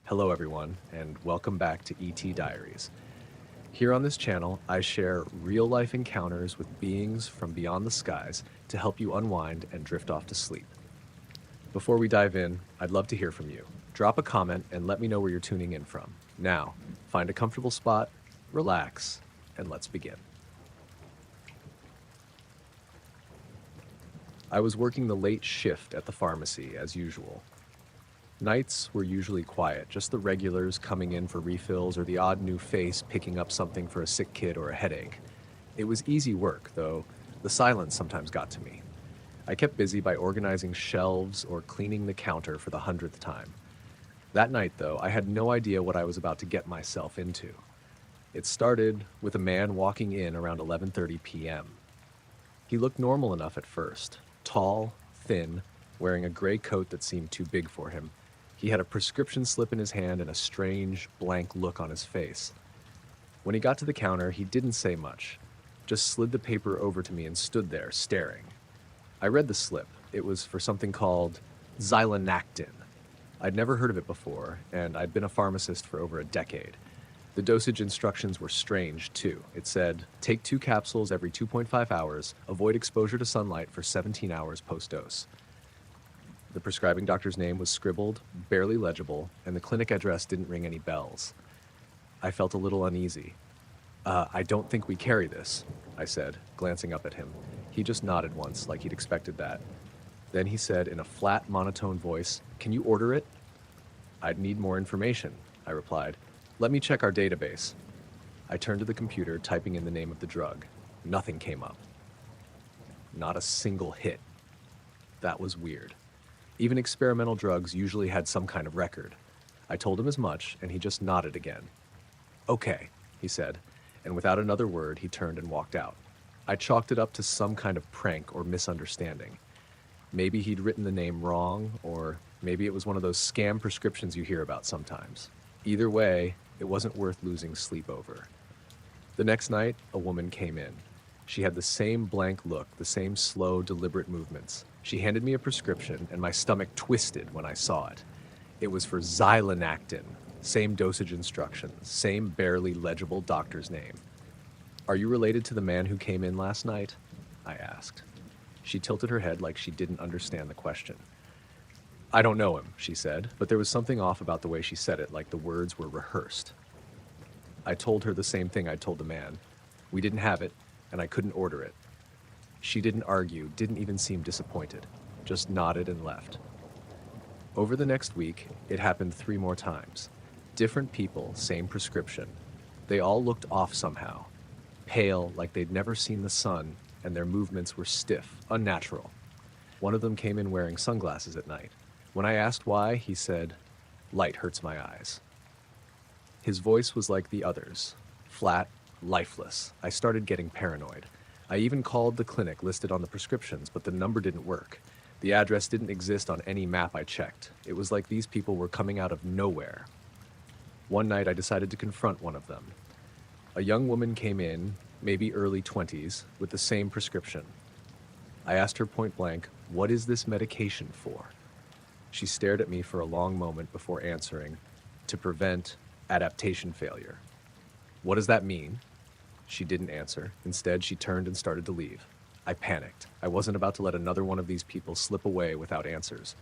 Hello, everyone, and welcome back to ET Diaries. Here on this channel, I share real life encounters with beings from beyond the skies to help you unwind and drift off to sleep. Before we dive in, I'd love to hear from you. Drop a comment and let me know where you're tuning in from. Now, find a comfortable spot, relax, and let's begin. I was working the late shift at the pharmacy as usual. Nights were usually quiet, just the regulars coming in for refills or the odd new face picking up something for a sick kid or a headache. It was easy work, though the silence sometimes got to me. I kept busy by organizing shelves or cleaning the counter for the 100th time. That night, though, I had no idea what I was about to get myself into. It started with a man walking in around 11:30 p.m. He looked normal enough at first, tall, thin, wearing a gray coat that seemed too big for him. He had a prescription slip in his hand and a strange, blank look on his face. When he got to the counter, he didn't say much, just slid the paper over to me and stood there, staring. I read the slip. It was for something called xylonactin. I'd never heard of it before, and I'd been a pharmacist for over a decade. The dosage instructions were strange, too. It said, take 2 capsules every 2.5 hours, avoid exposure to sunlight for 17 hours post-dose. The prescribing doctor's name was scribbled, barely legible, and the clinic address didn't ring any bells. I felt a little uneasy. I don't think we carry this, I said, glancing up at him. He just nodded once, like he'd expected that. Then he said in a flat, monotone voice, can you order it? I'd need more information, I replied. Let me check our database. I turned to the computer, typing in the name of the drug. Nothing came up. Not a single hit. That was weird. Even experimental drugs usually had some kind of record. I told him as much, and he just nodded again. Okay, he said, and without another word, he turned and walked out. I chalked it up to some kind of prank or misunderstanding. Maybe he'd written the name wrong, or maybe it was one of those scam prescriptions you hear about sometimes. Either way, it wasn't worth losing sleep over. The next night, a woman came in. She had the same blank look, the same slow, deliberate movements. She handed me a prescription, and my stomach twisted when I saw it. It was for xylonactin, same dosage instructions, same barely legible doctor's name. Are you related to the man who came in last night? I asked. She tilted her head like she didn't understand the question. I don't know him, she said, but there was something off about the way she said it, like the words were rehearsed. I told her the same thing I told the man. We didn't have it, and I couldn't order it. She didn't argue, didn't even seem disappointed, just nodded and left. Over the next week, it happened 3 more times. Different people, same prescription. They all looked off somehow. Pale, like they'd never seen the sun, and their movements were stiff, unnatural. One of them came in wearing sunglasses at night. When I asked why, he said, light hurts my eyes. His voice was like the others, flat, lifeless. I started getting paranoid. I even called the clinic listed on the prescriptions, but the number didn't work. The address didn't exist on any map I checked. It was like these people were coming out of nowhere. One night I decided to confront one of them. A young woman came in, maybe early 20s, with the same prescription. I asked her point blank, what is this medication for? She stared at me for a long moment before answering, to prevent adaptation failure. What does that mean? She didn't answer. Instead, she turned and started to leave. I panicked. I wasn't about to let another one of these people slip away without answers.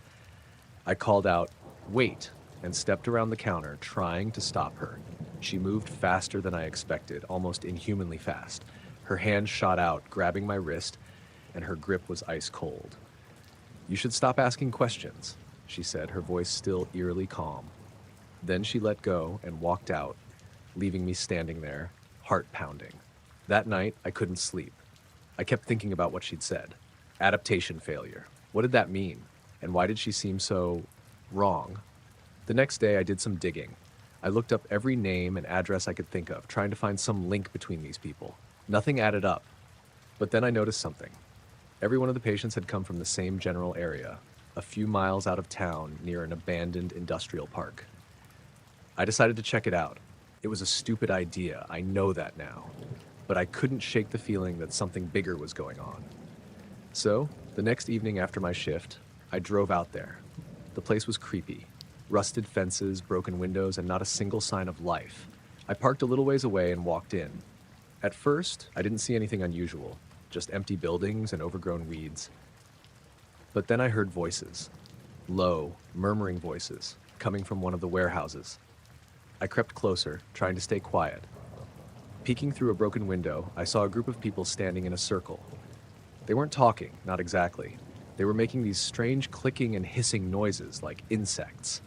I called out, wait, and stepped around the counter, trying to stop her. She moved faster than I expected, almost inhumanly fast. Her hand shot out, grabbing my wrist, and her grip was ice cold. You should stop asking questions, she said, her voice still eerily calm. Then she let go and walked out, leaving me standing there, heart pounding. That night, I couldn't sleep. I kept thinking about what she'd said. Adaptation failure. What did that mean? And why did she seem so wrong? The next day, I did some digging. I looked up every name and address I could think of, trying to find some link between these people. Nothing added up. But then I noticed something. Every one of the patients had come from the same general area, a few miles out of town near an abandoned industrial park. I decided to check it out. It was a stupid idea, I know that now, but I couldn't shake the feeling that something bigger was going on. So, the next evening after my shift, I drove out there. The place was creepy. Rusted fences, broken windows, and not a single sign of life. I parked a little ways away and walked in. At first, I didn't see anything unusual, just empty buildings and overgrown weeds. But then I heard voices, low, murmuring voices, coming from one of the warehouses. I crept closer, trying to stay quiet. Peeking through a broken window, I saw a group of people standing in a circle. They weren't talking, not exactly. They were making these strange clicking and hissing noises like insects.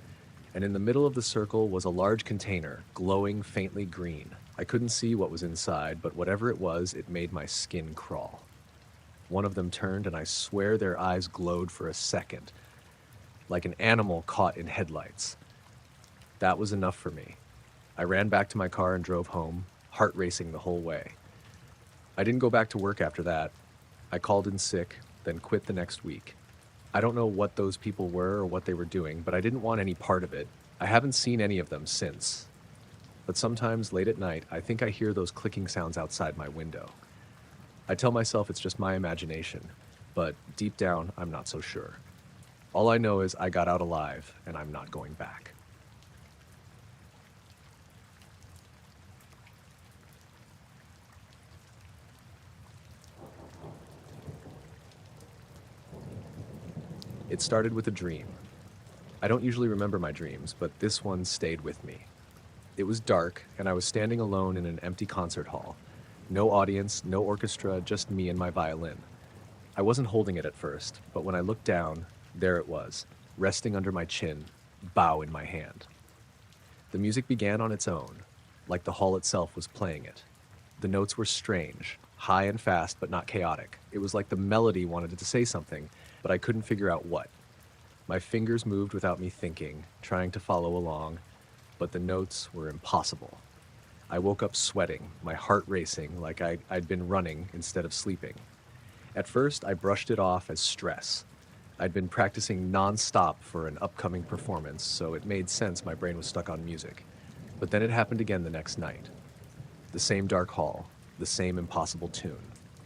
And in the middle of the circle was a large container, glowing faintly green. I couldn't see what was inside, but whatever it was, it made my skin crawl. One of them turned, and I swear their eyes glowed for a second, like an animal caught in headlights. That was enough for me. I ran back to my car and drove home, heart racing the whole way. I didn't go back to work after that. I called in sick, then quit the next week. I don't know what those people were or what they were doing, but I didn't want any part of it. I haven't seen any of them since. But sometimes, late at night, I think I hear those clicking sounds outside my window. I tell myself it's just my imagination, but deep down, I'm not so sure. All I know is I got out alive, and I'm not going back. It started with a dream. I don't usually remember my dreams, but this one stayed with me. It was dark, and I was standing alone in an empty concert hall. No audience, no orchestra, just me and my violin. I wasn't holding it at first, but when I looked down, there it was, resting under my chin, bow in my hand. The music began on its own, like the hall itself was playing it. The notes were strange, high and fast, but not chaotic. It was like the melody wanted to say something, but I couldn't figure out what. My fingers moved without me thinking, trying to follow along, but the notes were impossible. I woke up sweating, my heart racing like I'd been running instead of sleeping. At first, I brushed it off as stress. I'd been practicing non-stop for an upcoming performance, so it made sense my brain was stuck on music. But then it happened again the next night. The same dark hall, the same impossible tune.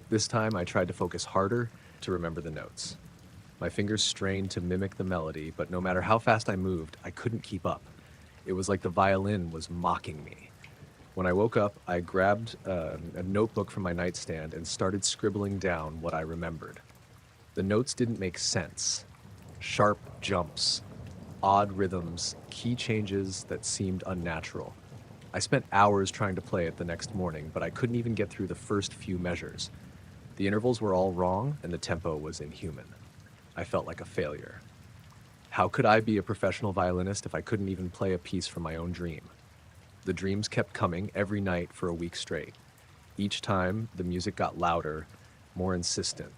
This time, I tried to focus harder to remember the notes. My fingers strained to mimic the melody, but no matter how fast I moved, I couldn't keep up. It was like the violin was mocking me. When I woke up, I grabbed a notebook from my nightstand and started scribbling down what I remembered. The notes didn't make sense. Sharp jumps, odd rhythms, key changes that seemed unnatural. I spent hours trying to play it the next morning, but I couldn't even get through the first few measures. The intervals were all wrong, and the tempo was inhuman. I felt like a failure. How could I be a professional violinist if I couldn't even play a piece from my own dream? The dreams kept coming every night for a week straight. Each time, the music got louder, more insistent.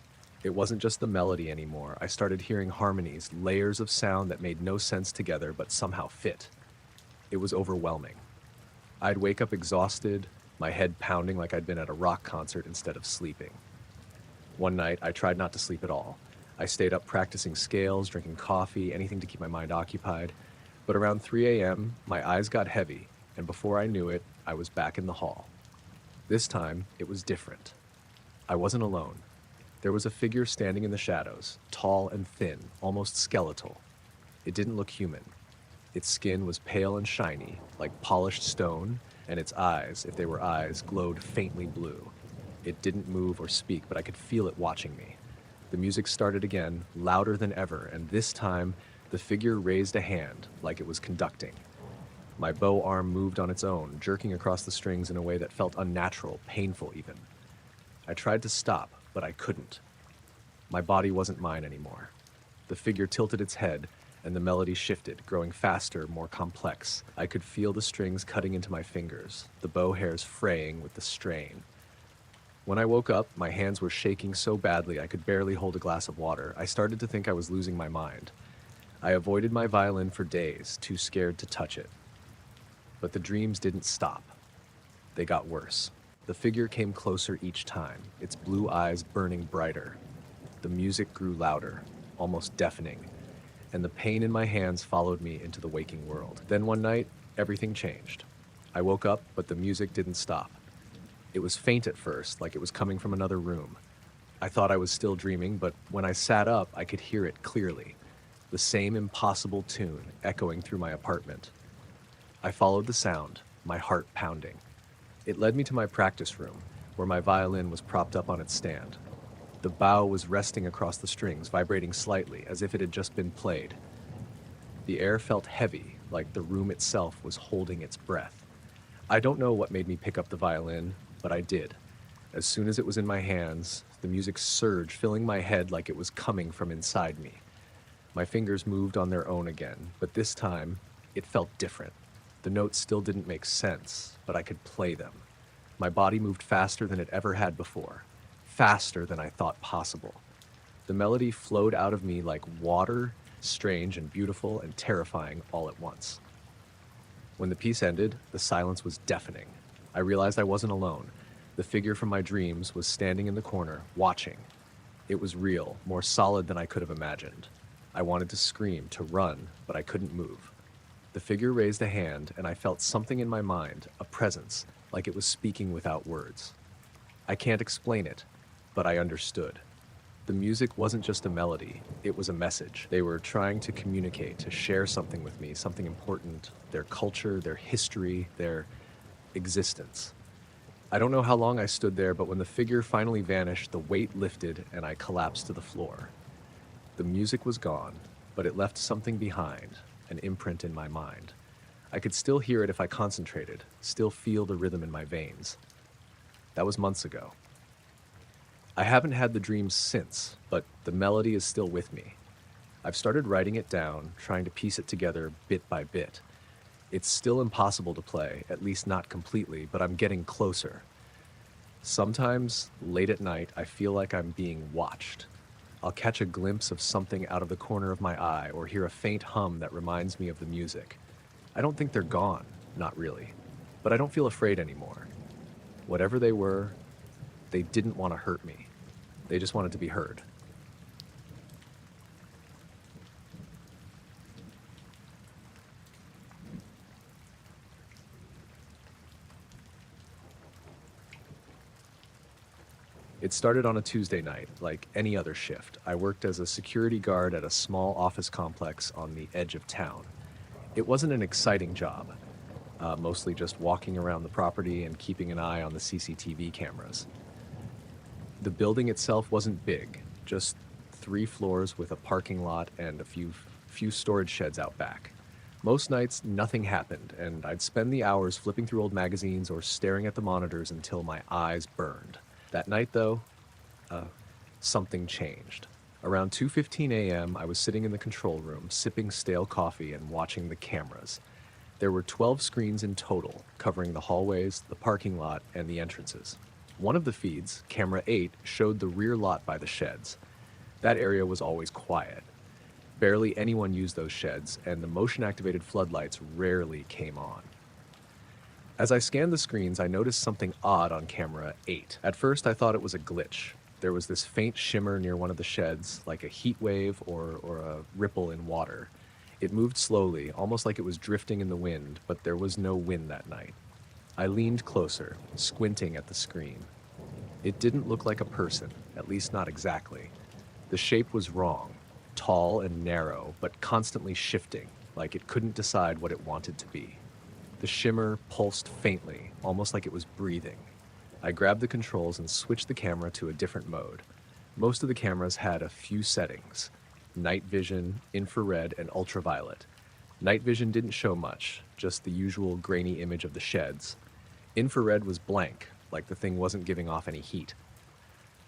It wasn't just the melody anymore. I started hearing harmonies, layers of sound that made no sense together but somehow fit. It was overwhelming. I'd wake up exhausted, my head pounding like I'd been at a rock concert instead of sleeping. One night, I tried not to sleep at all. I stayed up practicing scales, drinking coffee, anything to keep my mind occupied. But around 3 a.m., my eyes got heavy, and before I knew it, I was back in the hall. This time, it was different. I wasn't alone. There was a figure standing in the shadows, tall and thin, almost skeletal. It didn't look human. Its skin was pale and shiny, like polished stone, and its eyes, if they were eyes, glowed faintly blue. It didn't move or speak, but I could feel it watching me. The music started again, louder than ever, and this time, the figure raised a hand, like it was conducting. My bow arm moved on its own, jerking across the strings in a way that felt unnatural, painful even. I tried to stop, but I couldn't. My body wasn't mine anymore. The figure tilted its head, and the melody shifted, growing faster, more complex. I could feel the strings cutting into my fingers, the bow hairs fraying with the strain. When I woke up, my hands were shaking so badly I could barely hold a glass of water. I started to think I was losing my mind. I avoided my violin for days, too scared to touch it. But the dreams didn't stop. They got worse. The figure came closer each time, its blue eyes burning brighter. The music grew louder, almost deafening, and the pain in my hands followed me into the waking world. Then one night, everything changed. I woke up, but the music didn't stop. It was faint at first, like it was coming from another room. I thought I was still dreaming, but when I sat up, I could hear it clearly. the same impossible tune echoing through my apartment. I followed the sound, my heart pounding. It led me to my practice room, where my violin was propped up on its stand. The bow was resting across the strings, vibrating slightly, as if it had just been played. The air felt heavy, like the room itself was holding its breath. I don't know what made me pick up the violin, but I did. As soon as it was in my hands, the music surged, filling my head like it was coming from inside me. My fingers moved on their own again, but this time, it felt different. The notes still didn't make sense, but I could play them. My body moved faster than it ever had before, faster than I thought possible. The melody flowed out of me like water, strange and beautiful and terrifying all at once. When the piece ended, the silence was deafening. I realized I wasn't alone. The figure from my dreams was standing in the corner, watching. It was real, more solid than I could have imagined. I wanted to scream, to run, but I couldn't move. The figure raised a hand, and I felt something in my mind, a presence, like it was speaking without words. I can't explain it, but I understood. The music wasn't just a melody, it was a message. They were trying to communicate, to share something with me, something important, their culture, their history, their existence. I don't know how long I stood there, but when the figure finally vanished, the weight lifted and I collapsed to the floor. The music was gone, but it left something behind, an imprint in my mind. I could still hear it if I concentrated, still feel the rhythm in my veins. That was months ago. I haven't had the dream since, but the melody is still with me. I've started writing it down, trying to piece it together bit by bit. It's still impossible to play, at least not completely, but I'm getting closer. Sometimes, late at night, I feel like I'm being watched. I'll catch a glimpse of something out of the corner of my eye or hear a faint hum that reminds me of the music. I don't think they're gone, not really, but I don't feel afraid anymore. Whatever they were, they didn't want to hurt me. They just wanted to be heard. It started on a Tuesday night, like any other shift. I worked as a security guard at a small office complex on the edge of town. It wasn't an exciting job, mostly just walking around the property and keeping an eye on the CCTV cameras. The building itself wasn't big, just 3 floors with a parking lot and a few storage sheds out back. Most nights, nothing happened, and I'd spend the hours flipping through old magazines or staring at the monitors until my eyes burned. That night, though, something changed. Around 2:15 a.m., I was sitting in the control room, sipping stale coffee and watching the cameras. There were 12 screens in total, covering the hallways, the parking lot, and the entrances. One of the feeds, camera 8, showed the rear lot by the sheds. That area was always quiet. Barely anyone used those sheds, and the motion-activated floodlights rarely came on. As I scanned the screens, I noticed something odd on camera 8. At first, I thought it was a glitch. There was this faint shimmer near one of the sheds, like a heat wave or a ripple in water. It moved slowly, almost like it was drifting in the wind, but there was no wind that night. I leaned closer, squinting at the screen. It didn't look like a person, at least not exactly. The shape was wrong, tall and narrow, but constantly shifting, like it couldn't decide what it wanted to be. The shimmer pulsed faintly, almost like it was breathing. I grabbed the controls and switched the camera to a different mode. Most of the cameras had a few settings: night vision, infrared, and ultraviolet. Night vision didn't show much, just the usual grainy image of the sheds. Infrared was blank, like the thing wasn't giving off any heat.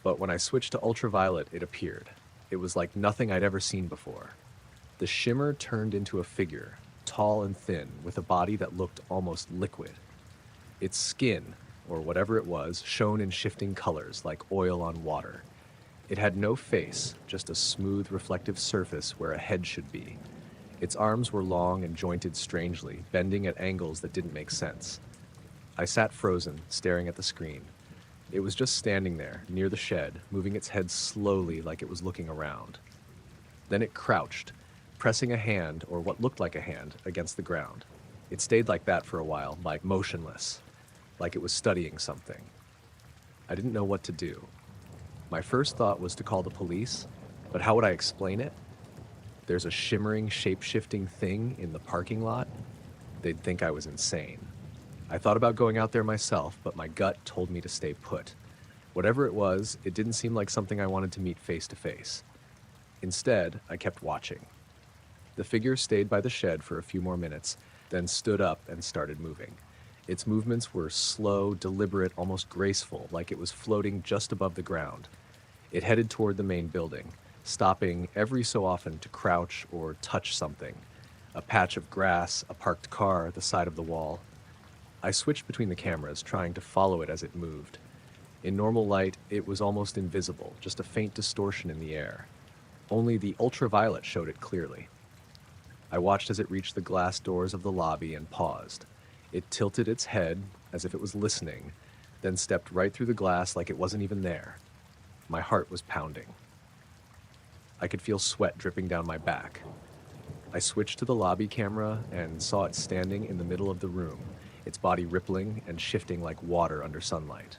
But when I switched to ultraviolet, it appeared. It was like nothing I'd ever seen before. The shimmer turned into a figure, tall and thin, with a body that looked almost liquid. Its skin, or whatever it was, shone in shifting colors like oil on water. It had no face, just a smooth, reflective surface where a head should be. Its arms were long and jointed strangely, bending at angles that didn't make sense. I sat frozen, staring at the screen. It was just standing there, near the shed, moving its head slowly like it was looking around. Then it crouched, pressing a hand, or what looked like a hand, against the ground. It stayed like that for a while, like motionless, like it was studying something. I didn't know what to do. My first thought was to call the police, but how would I explain it? There's a shimmering, shape-shifting thing in the parking lot. They'd think I was insane. I thought about going out there myself, but my gut told me to stay put. Whatever it was, it didn't seem like something I wanted to meet face to face. Instead, I kept watching. The figure stayed by the shed for a few more minutes, then stood up and started moving. Its movements were slow, deliberate, almost graceful, like it was floating just above the ground. It headed toward the main building, stopping every so often to crouch or touch something. A patch of grass, a parked car, the side of the wall. I switched between the cameras, trying to follow it as it moved. In normal light, it was almost invisible, just a faint distortion in the air. Only the ultraviolet showed it clearly. I watched as it reached the glass doors of the lobby and paused. It tilted its head as if it was listening, then stepped right through the glass like it wasn't even there. My heart was pounding. I could feel sweat dripping down my back. I switched to the lobby camera and saw it standing in the middle of the room, its body rippling and shifting like water under sunlight.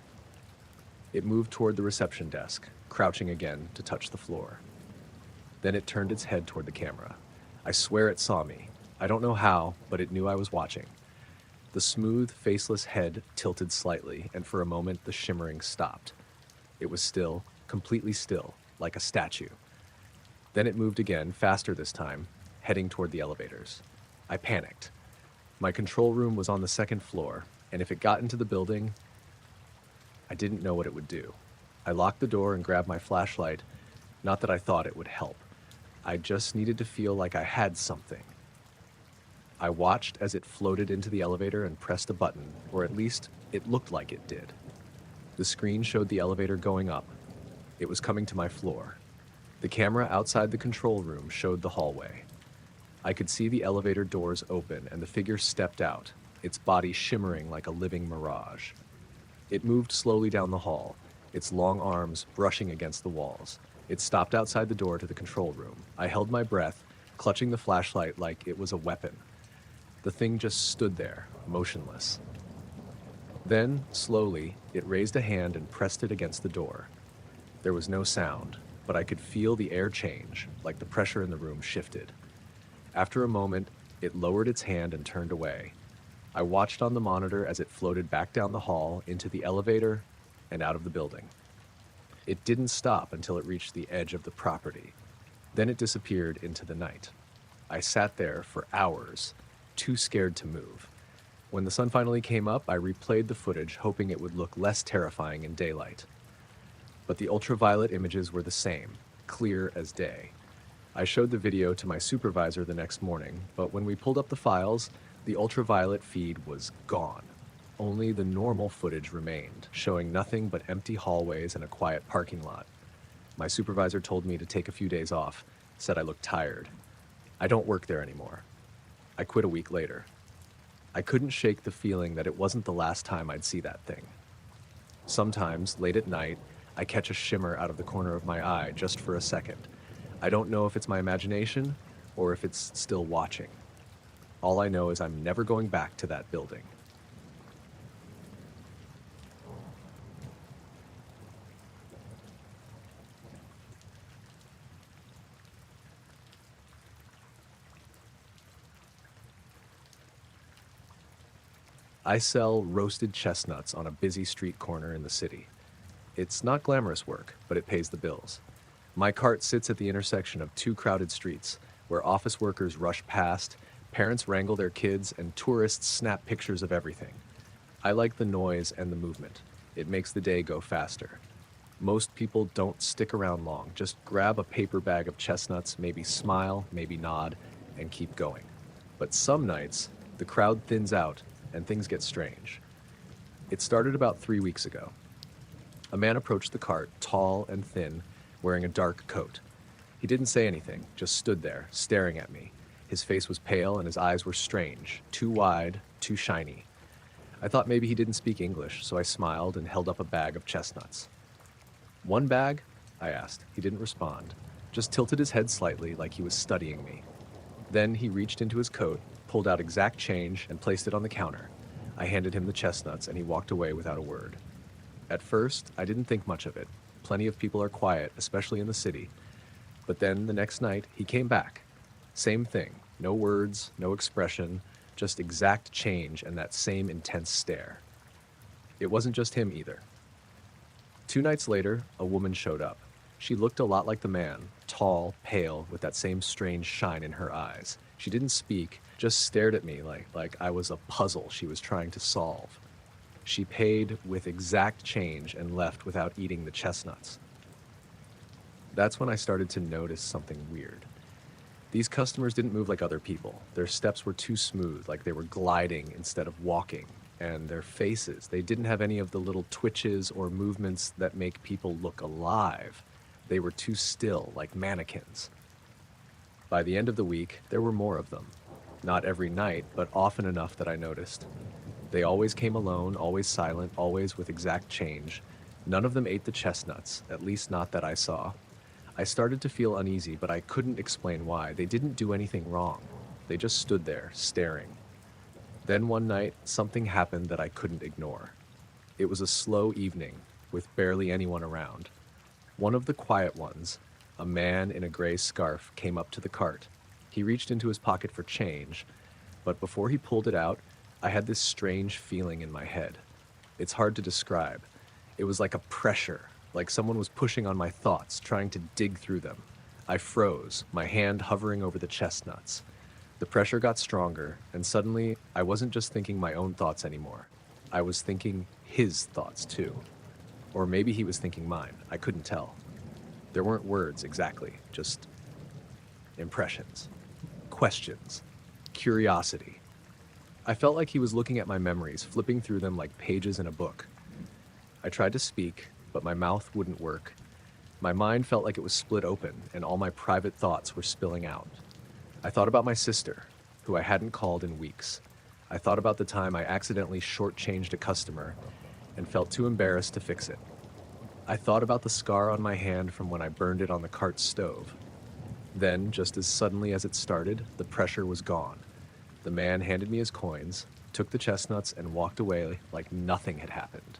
It moved toward the reception desk, crouching again to touch the floor. Then it turned its head toward the camera. I swear it saw me. I don't know how, but it knew I was watching. The smooth, faceless head tilted slightly, and for a moment the shimmering stopped. It was still, completely still, like a statue. Then it moved again, faster this time, heading toward the elevators. I panicked. My control room was on the second floor, and if it got into the building, I didn't know what it would do. I locked the door and grabbed my flashlight, not that I thought it would help. I just needed to feel like I had something. I watched as it floated into the elevator and pressed a button, or at least it looked like it did. The screen showed the elevator going up. It was coming to my floor. The camera outside the control room showed the hallway. I could see the elevator doors open and the figure stepped out, its body shimmering like a living mirage. It moved slowly down the hall, its long arms brushing against the walls. It stopped outside the door to the control room. I held my breath, clutching the flashlight like it was a weapon. The thing just stood there, motionless. Then, slowly, it raised a hand and pressed it against the door. There was no sound, but I could feel the air change, like the pressure in the room shifted. After a moment, it lowered its hand and turned away. I watched on the monitor as it floated back down the hall, into the elevator, and out of the building. It didn't stop until it reached the edge of the property. Then it disappeared into the night. I sat there for hours, too scared to move. When the sun finally came up, I replayed the footage, hoping it would look less terrifying in daylight. But the ultraviolet images were the same, clear as day. I showed the video to my supervisor the next morning, but when we pulled up the files, the ultraviolet feed was gone. Only the normal footage remained, showing nothing but empty hallways and a quiet parking lot. My supervisor told me to take a few days off, said I looked tired. I don't work there anymore. I quit a week later. I couldn't shake the feeling that it wasn't the last time I'd see that thing. Sometimes, late at night, I catch a shimmer out of the corner of my eye just for a second. I don't know if it's my imagination or if it's still watching. All I know is I'm never going back to that building. I sell roasted chestnuts on a busy street corner in the city. It's not glamorous work, but it pays the bills. My cart sits at the intersection of two crowded streets, where office workers rush past, parents wrangle their kids, and tourists snap pictures of everything. I like the noise and the movement. It makes the day go faster. Most people don't stick around long, just grab a paper bag of chestnuts, maybe smile, maybe nod, and keep going. But some nights, the crowd thins out, and things get strange. It started about 3 weeks ago. A man approached the cart, tall and thin, wearing a dark coat. He didn't say anything, just stood there, staring at me. His face was pale and his eyes were strange, too wide, too shiny. I thought maybe he didn't speak English, so I smiled and held up a bag of chestnuts. "One bag?" I asked. He didn't respond, just tilted his head slightly like he was studying me. Then he reached into his coat, pulled out exact change, and placed it on the counter. I handed him the chestnuts, and he walked away without a word. At first, I didn't think much of it. Plenty of people are quiet, especially in the city. But then, the next night, he came back. Same thing. No words, no expression, just exact change and that same intense stare. It wasn't just him either. 2 nights later, a woman showed up. She looked a lot like the man, tall, pale, with that same strange shine in her eyes. She didn't speak, just stared at me like I was a puzzle she was trying to solve. She paid with exact change and left without eating the chestnuts. That's when I started to notice something weird. These customers didn't move like other people. Their steps were too smooth, like they were gliding instead of walking. And their faces, they didn't have any of the little twitches or movements that make people look alive. They were too still, like mannequins. By the end of the week, there were more of them. Not every night, but often enough that I noticed. They always came alone, always silent, always with exact change. None of them ate the chestnuts, at least not that I saw. I started to feel uneasy, but I couldn't explain why. They didn't do anything wrong. They just stood there, staring. Then one night, something happened that I couldn't ignore. It was a slow evening, with barely anyone around. One of the quiet ones, a man in a gray scarf, came up to the cart. He reached into his pocket for change, but before he pulled it out, I had this strange feeling in my head. It's hard to describe. It was like a pressure, like someone was pushing on my thoughts, trying to dig through them. I froze, my hand hovering over the chestnuts. The pressure got stronger, and suddenly I wasn't just thinking my own thoughts anymore. I was thinking his thoughts too. Or maybe he was thinking mine. I couldn't tell. There weren't words exactly, just impressions, questions, curiosity. I felt like he was looking at my memories, flipping through them like pages in a book. I tried to speak, but my mouth wouldn't work. My mind felt like it was split open, and all my private thoughts were spilling out. I thought about my sister, who I hadn't called in weeks. I thought about the time I accidentally shortchanged a customer and felt too embarrassed to fix it. I thought about the scar on my hand from when I burned it on the cart stove. Then, just as suddenly as it started, the pressure was gone. The man handed me his coins, took the chestnuts, and walked away like nothing had happened.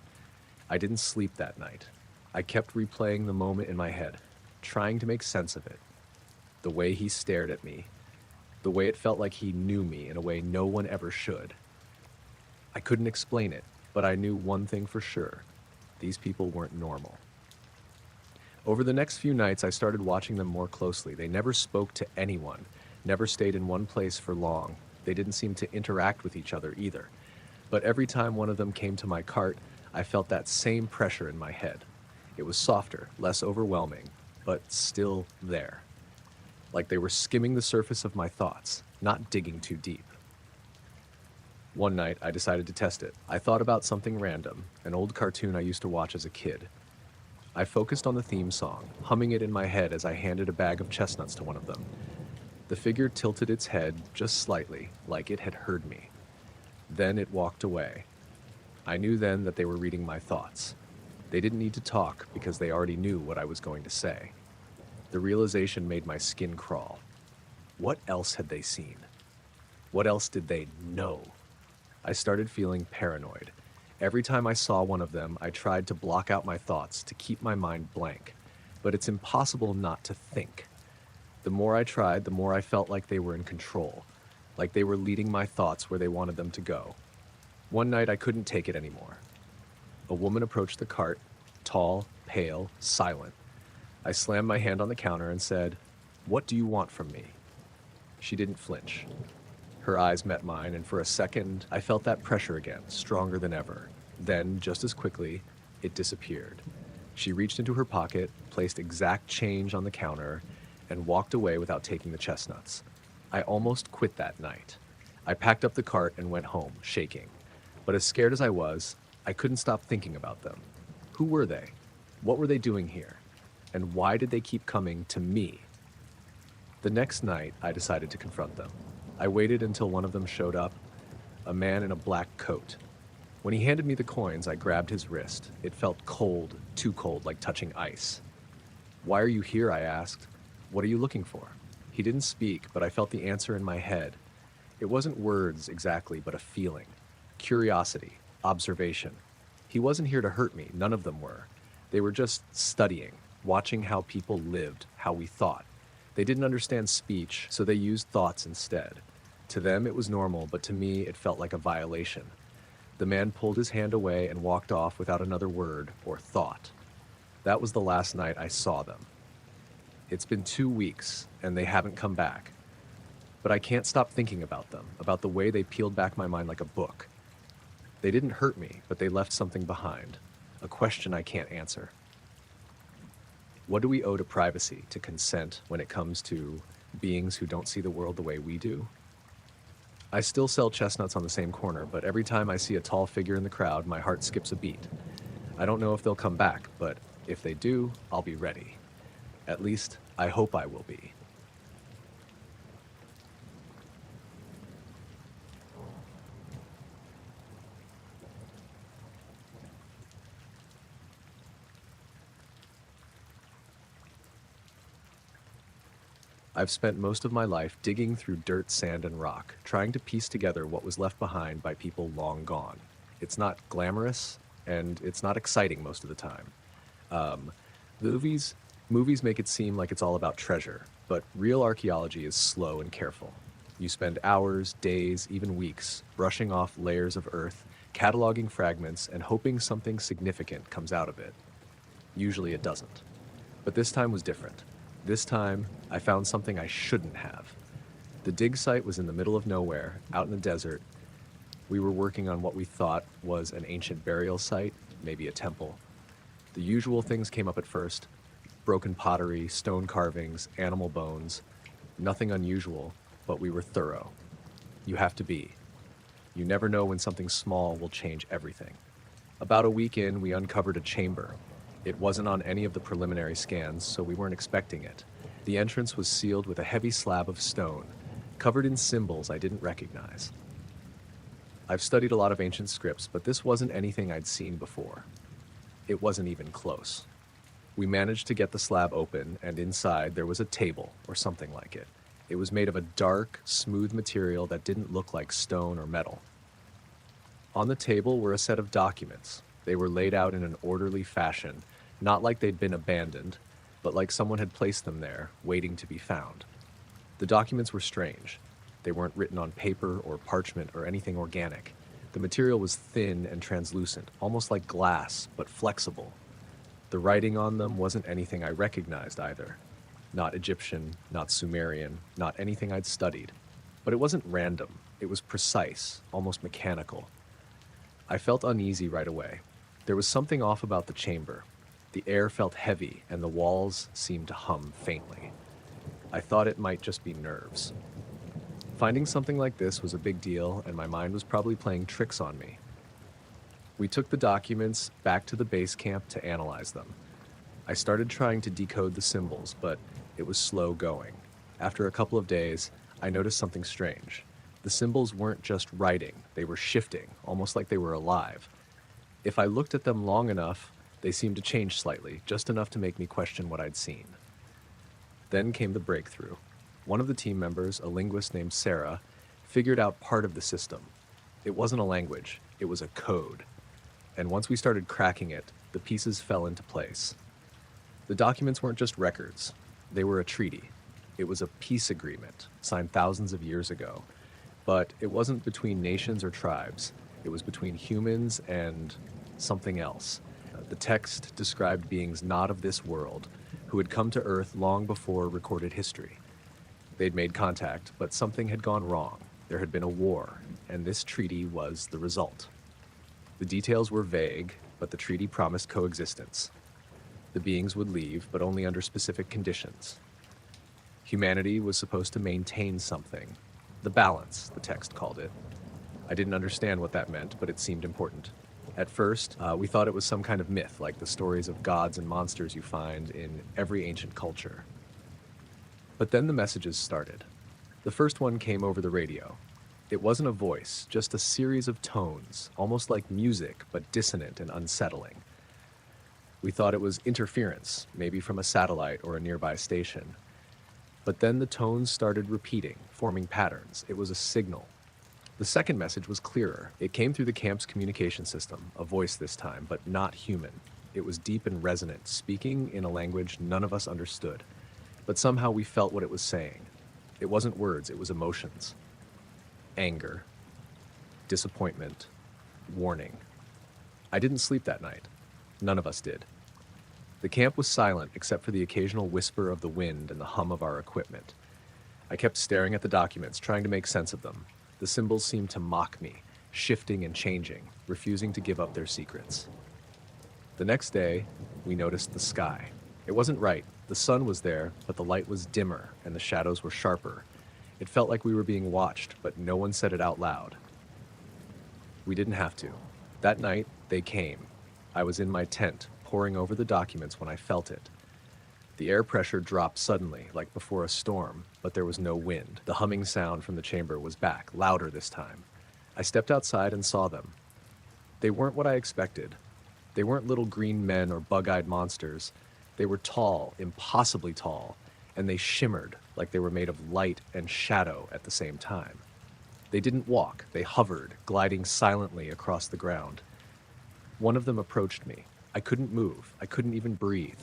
I didn't sleep that night. I kept replaying the moment in my head, trying to make sense of it. The way he stared at me, the way it felt like he knew me in a way no one ever should. I couldn't explain it, but I knew one thing for sure. These people weren't normal. Over the next few nights, I started watching them more closely. They never spoke to anyone, never stayed in one place for long. They didn't seem to interact with each other either. But every time one of them came to my cart, I felt that same pressure in my head. It was softer, less overwhelming, but still there. Like they were skimming the surface of my thoughts, not digging too deep. One night, I decided to test it. I thought about something random, an old cartoon I used to watch as a kid. I focused on the theme song, humming it in my head as I handed a bag of chestnuts to one of them. The figure tilted its head just slightly, like it had heard me. Then it walked away. I knew then that they were reading my thoughts. They didn't need to talk because they already knew what I was going to say. The realization made my skin crawl. What else had they seen? What else did they know? I started feeling paranoid. Every time I saw one of them, I tried to block out my thoughts, to keep my mind blank. But it's impossible not to think. The more I tried, the more I felt like they were in control, like they were leading my thoughts where they wanted them to go. One night, I couldn't take it anymore. A woman approached the cart, tall, pale, silent. I slammed my hand on the counter and said, "What do you want from me?" She didn't flinch. Her eyes met mine, and for a second, I felt that pressure again, stronger than ever. Then, just as quickly, it disappeared. She reached into her pocket, placed exact change on the counter, and walked away without taking the chestnuts. I almost quit that night. I packed up the cart and went home, shaking. But as scared as I was, I couldn't stop thinking about them. Who were they? What were they doing here? And why did they keep coming to me? The next night, I decided to confront them. I waited until one of them showed up, a man in a black coat. When he handed me the coins, I grabbed his wrist. It felt cold, too cold, like touching ice. "Why are you here?" I asked. "What are you looking for?" He didn't speak, but I felt the answer in my head. It wasn't words exactly, but a feeling. Curiosity, observation. He wasn't here to hurt me, none of them were. They were just studying, watching how people lived, how we thought. They didn't understand speech, so they used thoughts instead. To them, it was normal, but to me, it felt like a violation. The man pulled his hand away and walked off without another word or thought. That was the last night I saw them. It's been 2 weeks, and they haven't come back. But I can't stop thinking about them, about the way they peeled back my mind like a book. They didn't hurt me, but they left something behind, a question I can't answer. What do we owe to privacy, to consent, when it comes to beings who don't see the world the way we do? I still sell chestnuts on the same corner, but every time I see a tall figure in the crowd, my heart skips a beat. I don't know if they'll come back, but if they do, I'll be ready. At least, I hope I will be. I've spent most of my life digging through dirt, sand, and rock, trying to piece together what was left behind by people long gone. It's not glamorous, and it's not exciting most of the time. Um, movies make it seem like it's all about treasure, but real archaeology is slow and careful. You spend hours, days, even weeks, brushing off layers of earth, cataloging fragments, and hoping something significant comes out of it. Usually it doesn't. But this time was different. This time, I found something I shouldn't have. The dig site was in the middle of nowhere, out in the desert. We were working on what we thought was an ancient burial site, maybe a temple. The usual things came up at first: broken pottery, stone carvings, animal bones. Nothing unusual, but we were thorough. You have to be. You never know when something small will change everything. About a week in, we uncovered a chamber. It wasn't on any of the preliminary scans, so we weren't expecting it. The entrance was sealed with a heavy slab of stone, covered in symbols I didn't recognize. I've studied a lot of ancient scripts, but this wasn't anything I'd seen before. It wasn't even close. We managed to get the slab open, and inside there was a table, or something like it. It was made of a dark, smooth material that didn't look like stone or metal. On the table were a set of documents. They were laid out in an orderly fashion, not like they'd been abandoned, but like someone had placed them there, waiting to be found. The documents were strange. They weren't written on paper or parchment or anything organic. The material was thin and translucent, almost like glass, but flexible. The writing on them wasn't anything I recognized either. Not Egyptian, not Sumerian, not anything I'd studied. But it wasn't random. It was precise, almost mechanical. I felt uneasy right away. There was something off about the chamber. The air felt heavy, and the walls seemed to hum faintly. I thought it might just be nerves. Finding something like this was a big deal, and my mind was probably playing tricks on me. We took the documents back to the base camp to analyze them. I started trying to decode the symbols, but it was slow going. After a couple of days, I noticed something strange. The symbols weren't just writing, they were shifting, almost like they were alive. If I looked at them long enough, they seemed to change slightly, just enough to make me question what I'd seen. Then came the breakthrough. One of the team members, a linguist named Sarah, figured out part of the system. It wasn't a language, it was a code. And once we started cracking it, the pieces fell into place. The documents weren't just records, they were a treaty. It was a peace agreement, signed thousands of years ago. But it wasn't between nations or tribes. It was between humans and something else. The text described beings not of this world, who had come to Earth long before recorded history. They'd made contact, but something had gone wrong. There had been a war, and this treaty was the result. The details were vague, but the treaty promised coexistence. The beings would leave, but only under specific conditions. Humanity was supposed to maintain something. The balance, the text called it. I didn't understand what that meant, but it seemed important. At first, we thought it was some kind of myth, like the stories of gods and monsters you find in every ancient culture. But then the messages started. The first one came over the radio. It wasn't a voice, just a series of tones, almost like music, but dissonant and unsettling. We thought it was interference, maybe from a satellite or a nearby station. But then the tones started repeating, forming patterns. It was a signal. The second message was clearer. It came through the camp's communication system, a voice this time, but not human. It was deep and resonant, speaking in a language none of us understood. but somehow we felt what it was saying. It wasn't words, it was emotions. Anger, disappointment, warning. I didn't sleep that night. None of us did. The camp was silent except for the occasional whisper of the wind and the hum of our equipment. I kept staring at the documents, trying to make sense of them. The symbols seemed to mock me, shifting and changing, refusing to give up their secrets. The next day, we noticed the sky. It wasn't right. The sun was there, but the light was dimmer and the shadows were sharper. It felt like we were being watched, but no one said it out loud. We didn't have to. That night, they came. I was in my tent, poring over the documents when I felt it. The air pressure dropped suddenly, like before a storm, but there was no wind. The humming sound from the chamber was back, louder this time. I stepped outside and saw them. They weren't what I expected. They weren't little green men or bug-eyed monsters. They were tall, impossibly tall, and they shimmered like they were made of light and shadow at the same time. They didn't walk, they hovered, gliding silently across the ground. One of them approached me. I couldn't move, I couldn't even breathe.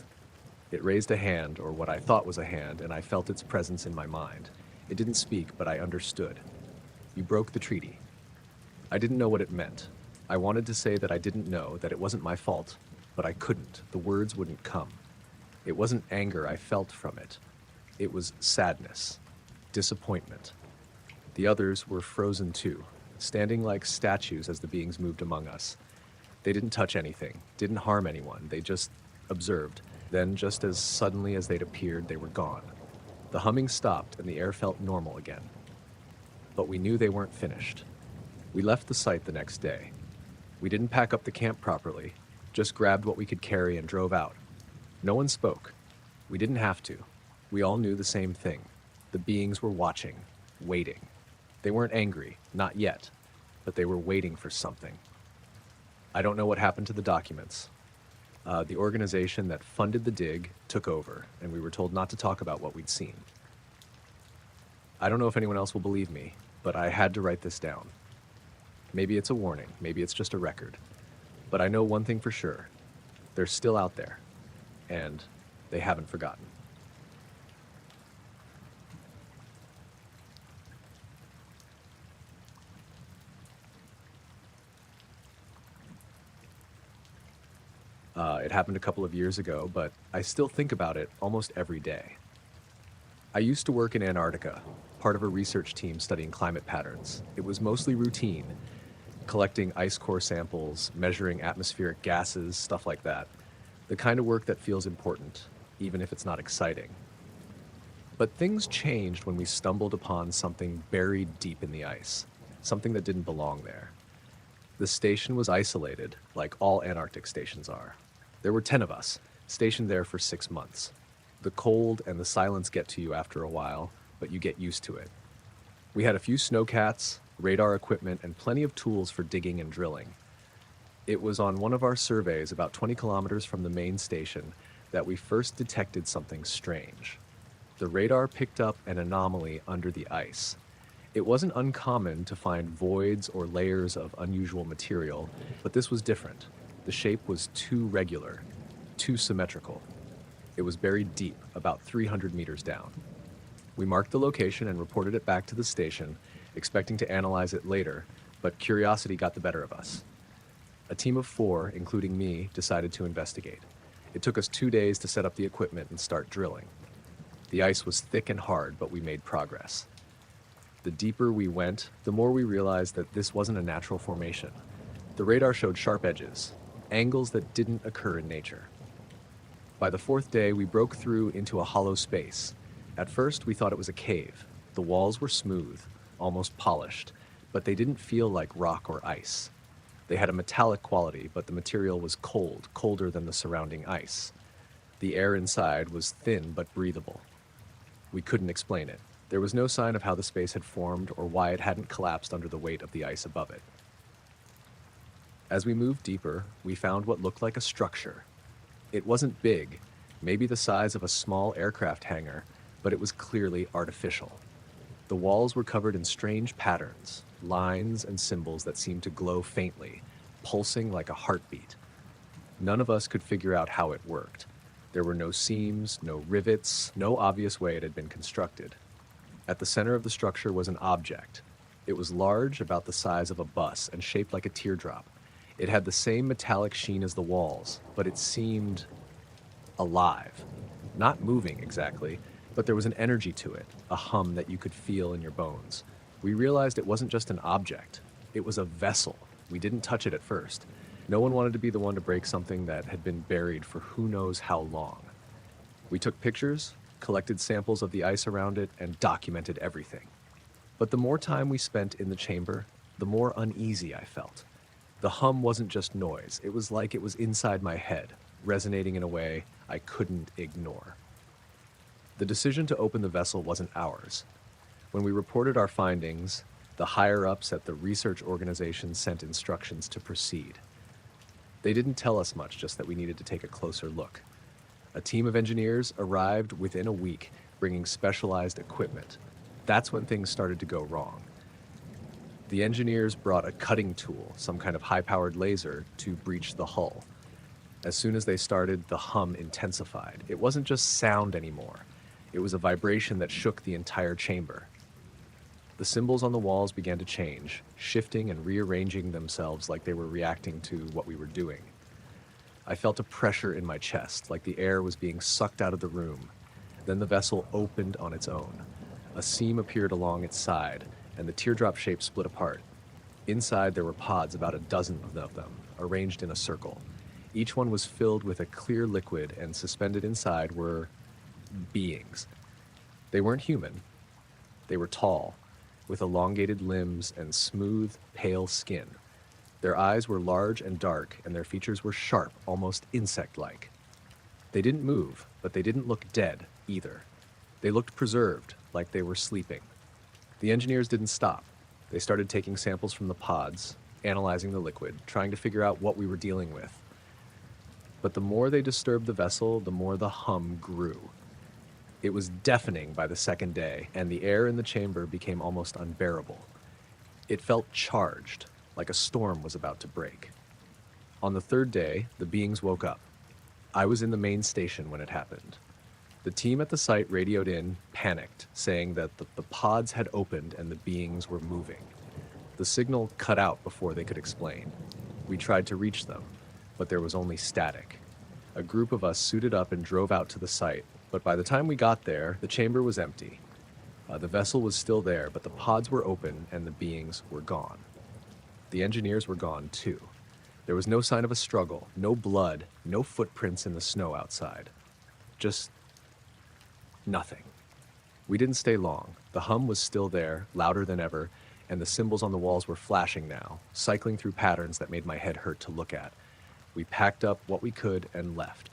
It raised a hand, or what I thought was a hand, and I felt its presence in my mind. It didn't speak, but I understood. You broke the treaty. I didn't know what it meant. I wanted to say that I didn't know, that it wasn't my fault, but I couldn't. The words wouldn't come. It wasn't anger I felt from it. It was sadness, disappointment. The others were frozen too, standing like statues as the beings moved among us. They didn't touch anything, didn't harm anyone, they just observed. Then, just as suddenly as they'd appeared, they were gone. The humming stopped and the air felt normal again. But we knew they weren't finished. We left the site the next day. We didn't pack up the camp properly, just grabbed what we could carry and drove out. No one spoke. We didn't have to. We all knew the same thing. The beings were watching, waiting. They weren't angry, not yet, but they were waiting for something. I don't know what happened to the documents. The organization that funded the dig took over, and we were told not to talk about what we'd seen. I don't know if anyone else will believe me, but I had to write this down. Maybe it's a warning, maybe it's just a record. But I know one thing for sure. They're still out there, and they haven't forgotten. It happened a couple of years ago, but I still think about it almost every day. I used to work in Antarctica, part of a research team studying climate patterns. It was mostly routine, collecting ice core samples, measuring atmospheric gases, stuff like that. The kind of work that feels important, even if it's not exciting. But things changed when we stumbled upon something buried deep in the ice, something that didn't belong there. The station was isolated, like all Antarctic stations are. There were 10 of us, stationed there for 6 months. The cold and the silence get to you after a while, but you get used to it. We had a few snowcats, radar equipment, and plenty of tools for digging and drilling. It was on one of our surveys about 20 kilometers from the main station that we first detected something strange. The radar picked up an anomaly under the ice. It wasn't uncommon to find voids or layers of unusual material, but this was different. The shape was too regular, too symmetrical. It was buried deep, about 300 meters down. We marked the location and reported it back to the station, expecting to analyze it later, but curiosity got the better of us. A team of 4, including me, decided to investigate. It took us 2 days to set up the equipment and start drilling. The ice was thick and hard, but we made progress. The deeper we went, the more we realized that this wasn't a natural formation. The radar showed sharp edges, angles that didn't occur in nature. By the 4th day, we broke through into a hollow space. At first, we thought it was a cave. The walls were smooth, almost polished, but they didn't feel like rock or ice. They had a metallic quality, but the material was cold, colder than the surrounding ice. The air inside was thin but breathable. We couldn't explain it. There was no sign of how the space had formed or why it hadn't collapsed under the weight of the ice above it. As we moved deeper, we found what looked like a structure. It wasn't big, maybe the size of a small aircraft hangar, but it was clearly artificial. The walls were covered in strange patterns, lines and symbols that seemed to glow faintly, pulsing like a heartbeat. None of us could figure out how it worked. There were no seams, no rivets, no obvious way it had been constructed. At the center of the structure was an object. It was large, about the size of a bus, and shaped like a teardrop. It had the same metallic sheen as the walls, but it seemed alive. Not moving exactly, but there was an energy to it, a hum that you could feel in your bones. We realized it wasn't just an object, it was a vessel. We didn't touch it at first. No one wanted to be the one to break something that had been buried for who knows how long. We took pictures, collected samples of the ice around it, and documented everything. But the more time we spent in the chamber, the more uneasy I felt. The hum wasn't just noise, it was like it was inside my head, resonating in a way I couldn't ignore. The decision to open the vessel wasn't ours. When we reported our findings, the higher-ups at the research organization sent instructions to proceed. They didn't tell us much, just that we needed to take a closer look. A team of engineers arrived within a week, bringing specialized equipment. That's when things started to go wrong. The engineers brought a cutting tool, some kind of high-powered laser, to breach the hull. As soon as they started, the hum intensified. It wasn't just sound anymore. It was a vibration that shook the entire chamber. The symbols on the walls began to change, shifting and rearranging themselves like they were reacting to what we were doing. I felt a pressure in my chest, like the air was being sucked out of the room. Then the vessel opened on its own. A seam appeared along its side, and the teardrop shape split apart. Inside there were pods, about a dozen of them, arranged in a circle. Each one was filled with a clear liquid, and suspended inside were beings. They weren't human. They were tall, with elongated limbs and smooth, pale skin. Their eyes were large and dark, and their features were sharp, almost insect-like. They didn't move, but they didn't look dead either. They looked preserved, like they were sleeping. The engineers didn't stop. They started taking samples from the pods, analyzing the liquid, trying to figure out what we were dealing with. But the more they disturbed the vessel, the more the hum grew. It was deafening by the second day, and the air in the chamber became almost unbearable. It felt charged, like a storm was about to break. On the third day, the beings woke up. I was in the main station when it happened. The team at the site radioed in, panicked, saying that the pods had opened and the beings were moving. The signal cut out before they could explain. We tried to reach them, but there was only static. A group of us suited up and drove out to the site, but by the time we got there, the chamber was empty. The vessel was still there, but the pods were open and the beings were gone. The engineers were gone too. There was no sign of a struggle, no blood, no footprints in the snow outside. Just nothing. We didn't stay long. The hum was still there, louder than ever, and the symbols on the walls were flashing now, cycling through patterns that made my head hurt to look at. We packed up what we could and left.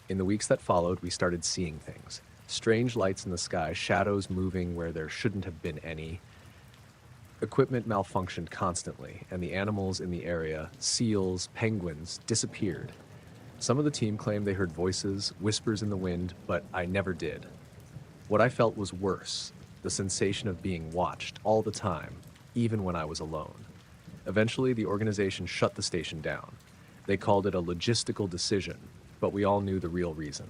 In the weeks that followed, we started seeing things. Strange lights in the sky, shadows moving where there shouldn't have been any. Equipment malfunctioned constantly, and the animals in the area, seals, penguins, disappeared. Some of the team claimed they heard voices, whispers in the wind, but I never did. What I felt was worse, the sensation of being watched all the time, even when I was alone. Eventually, the organization shut the station down. They called it a logistical decision, but we all knew the real reason.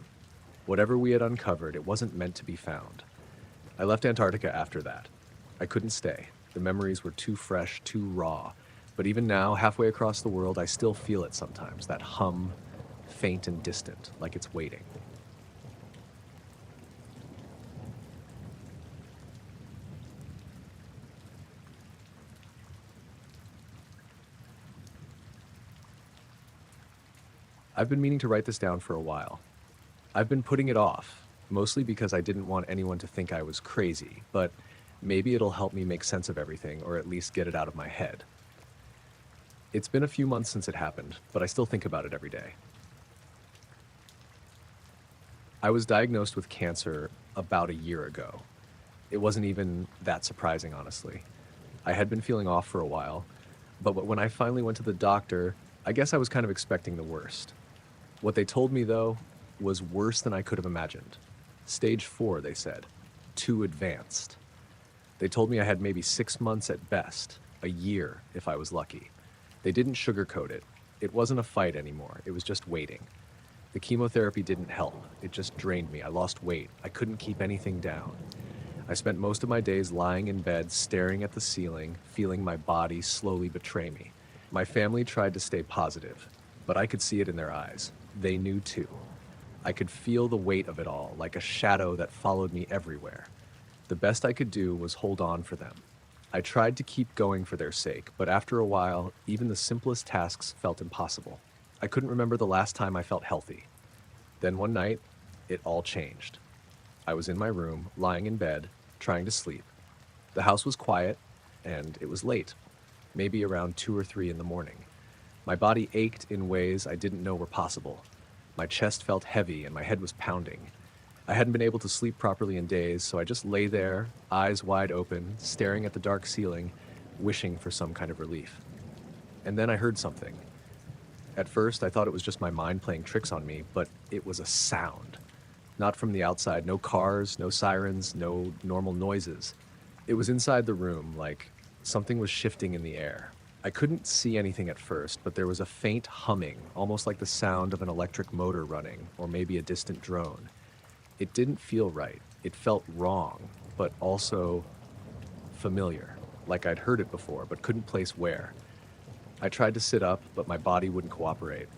Whatever we had uncovered, it wasn't meant to be found. I left Antarctica after that. I couldn't stay. The memories were too fresh, too raw. But even now, halfway across the world, I still feel it sometimes, that hum, faint and distant, like it's waiting. I've been meaning to write this down for a while. I've been putting it off, mostly because I didn't want anyone to think I was crazy, but maybe it'll help me make sense of everything, or at least get it out of my head. It's been a few months since it happened, but I still think about it every day. I was diagnosed with cancer about a year ago. It wasn't even that surprising, honestly. I had been feeling off for a while, but when I finally went to the doctor, I guess I was kind of expecting the worst. What they told me, though, was worse than I could have imagined. Stage 4, they said. Too advanced. They told me I had maybe 6 months at best, a year if I was lucky. They didn't sugarcoat it. It wasn't a fight anymore. It was just waiting. The chemotherapy didn't help. It just drained me. I lost weight. I couldn't keep anything down. I spent most of my days lying in bed, staring at the ceiling, feeling my body slowly betray me. My family tried to stay positive, but I could see it in their eyes. They knew too. I could feel the weight of it all, like a shadow that followed me everywhere. The best I could do was hold on for them. I tried to keep going for their sake, but after a while, even the simplest tasks felt impossible. I couldn't remember the last time I felt healthy. Then one night, it all changed. I was in my room, lying in bed, trying to sleep. The house was quiet, and it was late, maybe around 2 or 3 in the morning. My body ached in ways I didn't know were possible. My chest felt heavy and my head was pounding. I hadn't been able to sleep properly in days, so I just lay there, eyes wide open, staring at the dark ceiling, wishing for some kind of relief. And then I heard something. At first, I thought it was just my mind playing tricks on me, but it was a sound. Not from the outside, no cars, no sirens, no normal noises. It was inside the room, like something was shifting in the air. I couldn't see anything at first, but there was a faint humming, almost like the sound of an electric motor running, or maybe a distant drone. It didn't feel right. It felt wrong, but also familiar, like I'd heard it before, but couldn't place where. I tried to sit up, but my body wouldn't cooperate.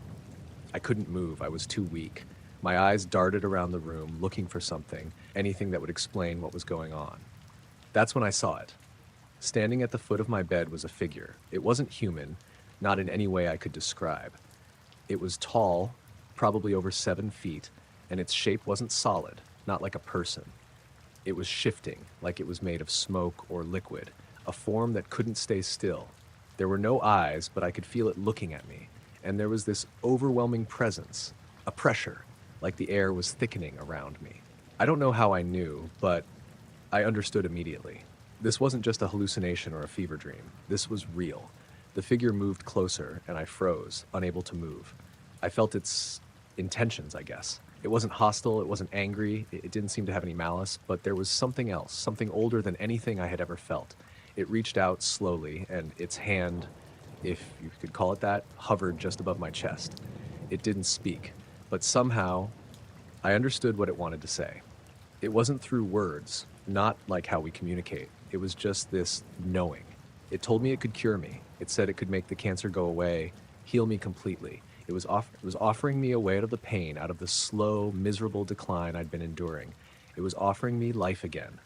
I couldn't move. I was too weak. My eyes darted around the room, looking for something, anything that would explain what was going on. That's when I saw it. Standing at the foot of my bed was a figure. It wasn't human, not in any way I could describe. It was tall, probably over 7 feet, and its shape wasn't solid, not like a person. It was shifting, like it was made of smoke or liquid, a form that couldn't stay still. There were no eyes, but I could feel it looking at me, and there was this overwhelming presence, a pressure, like the air was thickening around me. I don't know how I knew, but I understood immediately. This wasn't just a hallucination or a fever dream. This was real. The figure moved closer, and I froze, unable to move. I felt its intentions, I guess. It wasn't hostile, it wasn't angry, it didn't seem to have any malice, but there was something else, something older than anything I had ever felt. It reached out slowly, and its hand, if you could call it that, hovered just above my chest. It didn't speak, but somehow I understood what it wanted to say. It wasn't through words, not like how we communicate. It was just this knowing. It told me it could cure me. It said it could make the cancer go away, heal me completely. It was offering me a way out of the pain, out of the slow, miserable decline I'd been enduring. It was offering me life again.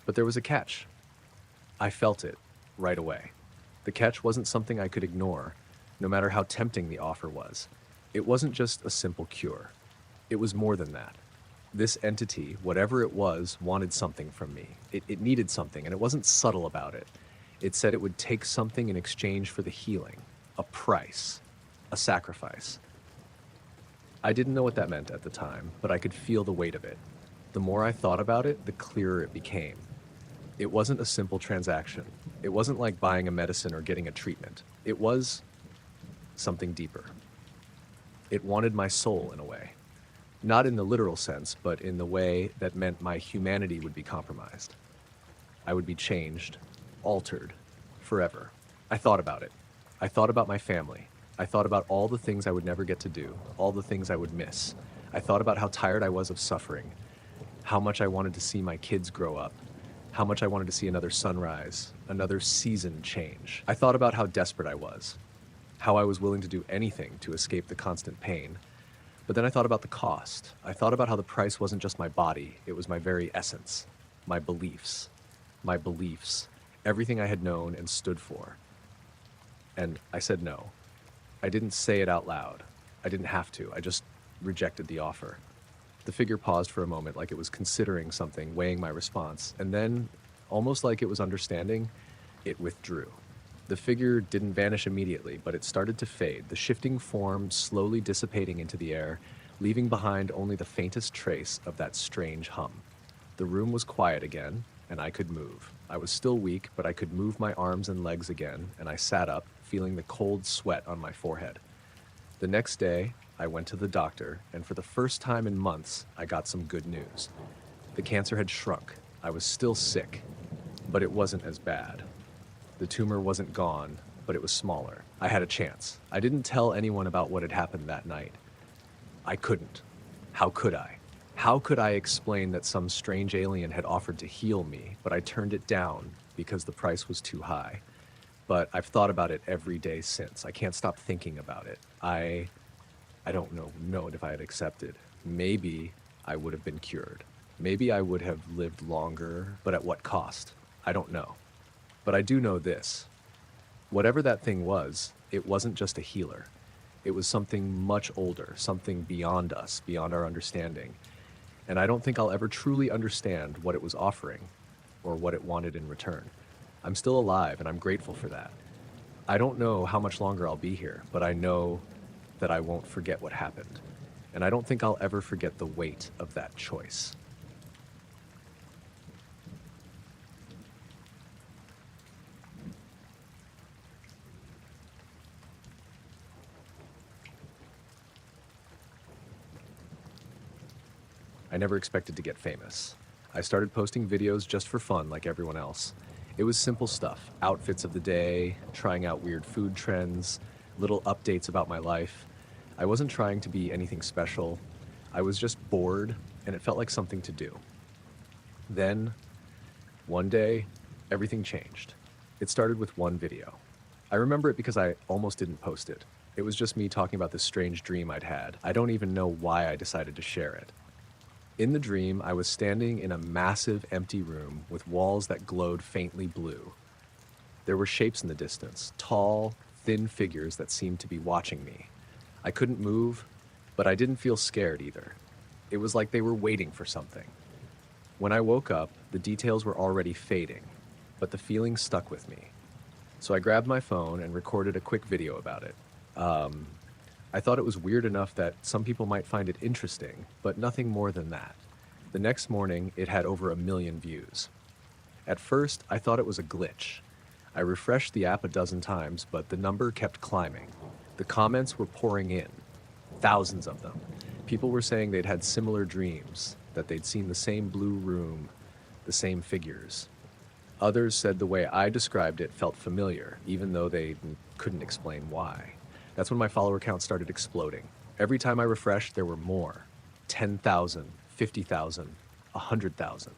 But there was a catch. I felt it right away. The catch wasn't something I could ignore, no matter how tempting the offer was. It wasn't just a simple cure. It was more than that. This entity, whatever it was, wanted something from me. It needed something, and it wasn't subtle about it. It said it would take something in exchange for the healing, a price, a sacrifice. I didn't know what that meant at the time, but I could feel the weight of it. The more I thought about it, the clearer it became. It wasn't a simple transaction. It wasn't like buying a medicine or getting a treatment. It was something deeper. It wanted my soul in a way. Not in the literal sense, but in the way that meant my humanity would be compromised. I would be changed, altered, forever. I thought about it. I thought about my family. I thought about all the things I would never get to do, all the things I would miss. I thought about how tired I was of suffering, how much I wanted to see my kids grow up, how much I wanted to see another sunrise, another season change. I thought about how desperate I was, how I was willing to do anything to escape the constant pain. But then I thought about the cost. I thought about how the price wasn't just my body, it was my very essence, my beliefs, everything I had known and stood for. And I said no. I didn't say it out loud. I didn't have to. I just rejected the offer. The figure paused for a moment, like it was considering something, weighing my response, and then, almost like it was understanding, it withdrew. The figure didn't vanish immediately, but it started to fade, the shifting form slowly dissipating into the air, leaving behind only the faintest trace of that strange hum. The room was quiet again, and I could move. I was still weak, but I could move my arms and legs again, and I sat up, feeling the cold sweat on my forehead. The next day, I went to the doctor, and for the first time in months, I got some good news. The cancer had shrunk. I was still sick, but it wasn't as bad. The tumor wasn't gone, but it was smaller. I had a chance. I didn't tell anyone about what had happened that night. I couldn't. How could I? How could I explain that some strange alien had offered to heal me, but I turned it down because the price was too high? But I've thought about it every day since. I can't stop thinking about it. I don't know if I had accepted. Maybe I would have been cured. Maybe I would have lived longer, but at what cost? I don't know. But I do know this. Whatever that thing was, it wasn't just a healer. It was something much older, something beyond us, beyond our understanding. And I don't think I'll ever truly understand what it was offering or what it wanted in return. I'm still alive, and I'm grateful for that. I don't know how much longer I'll be here, but I know that I won't forget what happened. And I don't think I'll ever forget the weight of that choice. I never expected to get famous. I started posting videos just for fun like everyone else. It was simple stuff, outfits of the day, trying out weird food trends, little updates about my life. I wasn't trying to be anything special. I was just bored, and it felt like something to do. Then, one day, everything changed. It started with one video. I remember it because I almost didn't post it. It was just me talking about this strange dream I'd had. I don't even know why I decided to share it. In the dream, I was standing in a massive empty room with walls that glowed faintly blue. There were shapes in the distance, tall, thin figures that seemed to be watching me. I couldn't move, but I didn't feel scared either. It was like they were waiting for something. When I woke up, the details were already fading, but the feeling stuck with me. So I grabbed my phone and recorded a quick video about it. I thought it was weird enough that some people might find it interesting, but nothing more than that. The next morning, it had over 1 million views. At first, I thought it was a glitch. I refreshed the app a dozen times, but the number kept climbing. The comments were pouring in, thousands of them. People were saying they'd had similar dreams, that they'd seen the same blue room, the same figures. Others said the way I described it felt familiar, even though they couldn't explain why. That's when my follower count started exploding. Every time I refreshed, there were more. 10,000, 50,000, 100,000.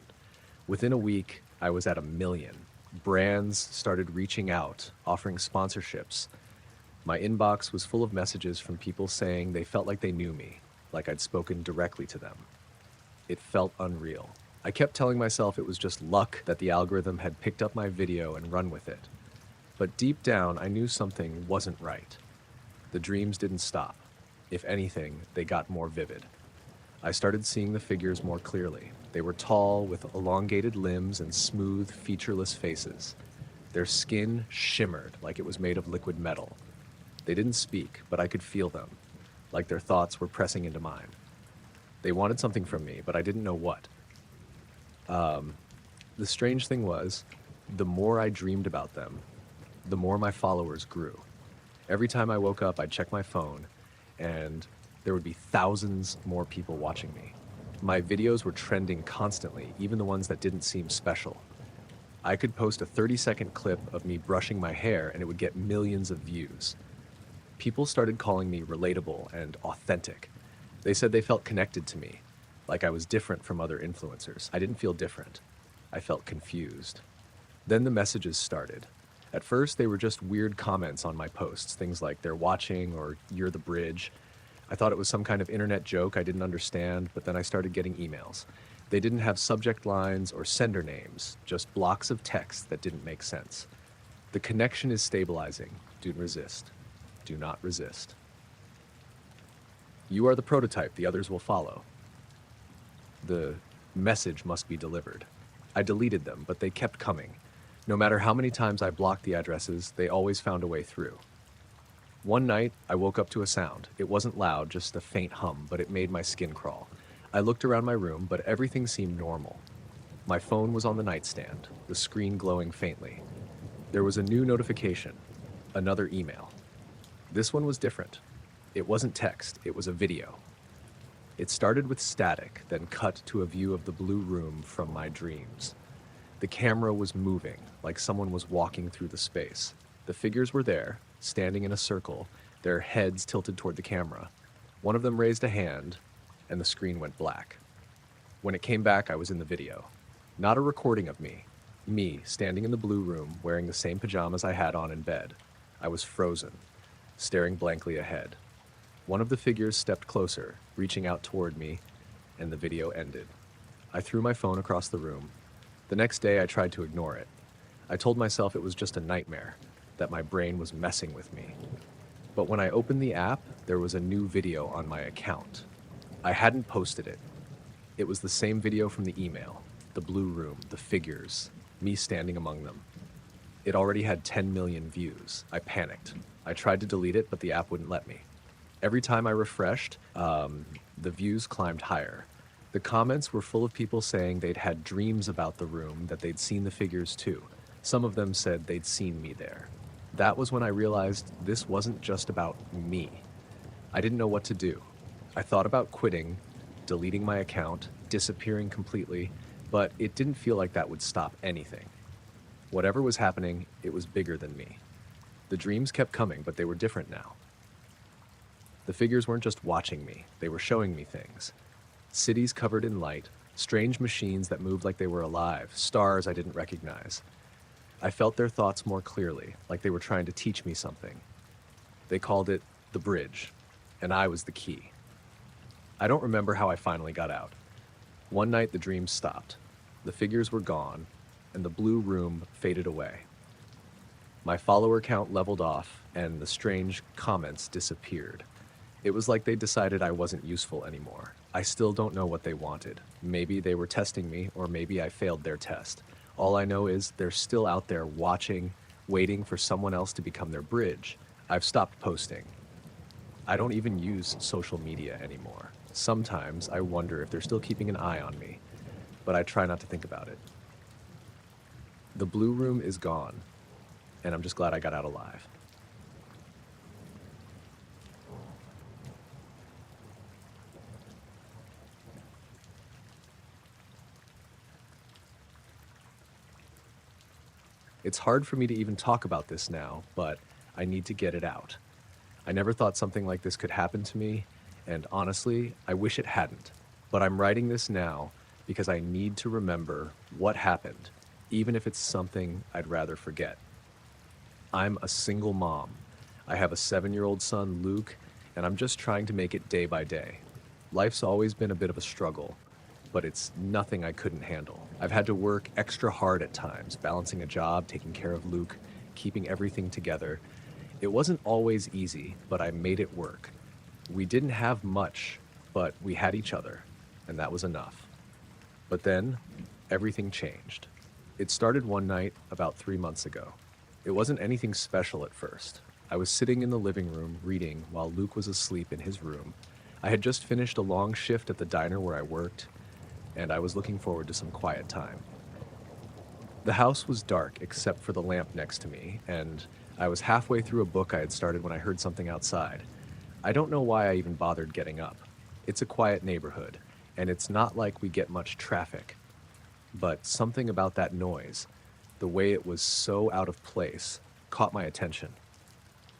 Within a week, I was at 1 million. Brands started reaching out, offering sponsorships. My inbox was full of messages from people saying they felt like they knew me, like I'd spoken directly to them. It felt unreal. I kept telling myself it was just luck that the algorithm had picked up my video and run with it. But deep down, I knew something wasn't right. The dreams didn't stop. If anything, they got more vivid. I started seeing the figures more clearly. They were tall, with elongated limbs and smooth, featureless faces. Their skin shimmered like it was made of liquid metal. They didn't speak, but I could feel them, like their thoughts were pressing into mine. They wanted something from me, but I didn't know what. The strange thing was, the more I dreamed about them, the more my followers grew. Every time I woke up, I'd check my phone, and there would be thousands more people watching me. My videos were trending constantly, even the ones that didn't seem special. I could post a 30-second clip of me brushing my hair, and it would get millions of views. People started calling me relatable and authentic. They said they felt connected to me, like I was different from other influencers. I didn't feel different. I felt confused. Then the messages started. At first, they were just weird comments on my posts, things like "they're watching" or "you're the bridge." I thought it was some kind of internet joke I didn't understand, but then I started getting emails. They didn't have subject lines or sender names, just blocks of text that didn't make sense. The connection is stabilizing. Do resist. Do not resist. You are the prototype, the others will follow. The message must be delivered. I deleted them, but they kept coming. No matter how many times I blocked the addresses, they always found a way through. One night, I woke up to a sound. It wasn't loud, just a faint hum, but it made my skin crawl. I looked around my room, but everything seemed normal. My phone was on the nightstand, the screen glowing faintly. There was a new notification, another email. This one was different. It wasn't text, it was a video. It started with static, then cut to a view of the blue room from my dreams. The camera was moving, like someone was walking through the space. The figures were there, standing in a circle, their heads tilted toward the camera. One of them raised a hand, and the screen went black. When it came back, I was in the video. Not a recording of me. Me, standing in the blue room, wearing the same pajamas I had on in bed. I was frozen, staring blankly ahead. One of the figures stepped closer, reaching out toward me, and the video ended. I threw my phone across the room. The next day, I tried to ignore it. I told myself it was just a nightmare, that my brain was messing with me. But when I opened the app, there was a new video on my account. I hadn't posted it. It was the same video from the email, the blue room, the figures, me standing among them. It already had 10 million views. I panicked. I tried to delete it, but the app wouldn't let me. Every time I refreshed, the views climbed higher. The comments were full of people saying they'd had dreams about the room, that they'd seen the figures too. Some of them said they'd seen me there. That was when I realized this wasn't just about me. I didn't know what to do. I thought about quitting, deleting my account, disappearing completely, but it didn't feel like that would stop anything. Whatever was happening, it was bigger than me. The dreams kept coming, but they were different now. The figures weren't just watching me, they were showing me things. Cities covered in light, strange machines that moved like they were alive, stars I didn't recognize. I felt their thoughts more clearly, like they were trying to teach me something. They called it the bridge, and I was the key. I don't remember how I finally got out. One night the dreams stopped. The figures were gone, and the blue room faded away. My follower count leveled off, and the strange comments disappeared. It was like they decided I wasn't useful anymore. I still don't know what they wanted. Maybe they were testing me, or maybe I failed their test. All I know is they're still out there watching, waiting for someone else to become their bridge. I've stopped posting. I don't even use social media anymore. Sometimes I wonder if they're still keeping an eye on me, but I try not to think about it. The blue room is gone, and I'm just glad I got out alive. It's hard for me to even talk about this now, but I need to get it out. I never thought something like this could happen to me, and honestly, I wish it hadn't. But I'm writing this now because I need to remember what happened, even if it's something I'd rather forget. I'm a single mom. I have a 7-year-old son, Luke, and I'm just trying to make it day by day. Life's always been a bit of a struggle, but it's nothing I couldn't handle. I've had to work extra hard at times, balancing a job, taking care of Luke, keeping everything together. It wasn't always easy, but I made it work. We didn't have much, but we had each other, and that was enough. But then, everything changed. It started one night about 3 months ago. It wasn't anything special at first. I was sitting in the living room reading while Luke was asleep in his room. I had just finished a long shift at the diner where I worked, and I was looking forward to some quiet time. The house was dark except for the lamp next to me, and I was halfway through a book I had started when I heard something outside. I don't know why I even bothered getting up. It's a quiet neighborhood, and it's not like we get much traffic. But something about that noise, the way it was so out of place, caught my attention.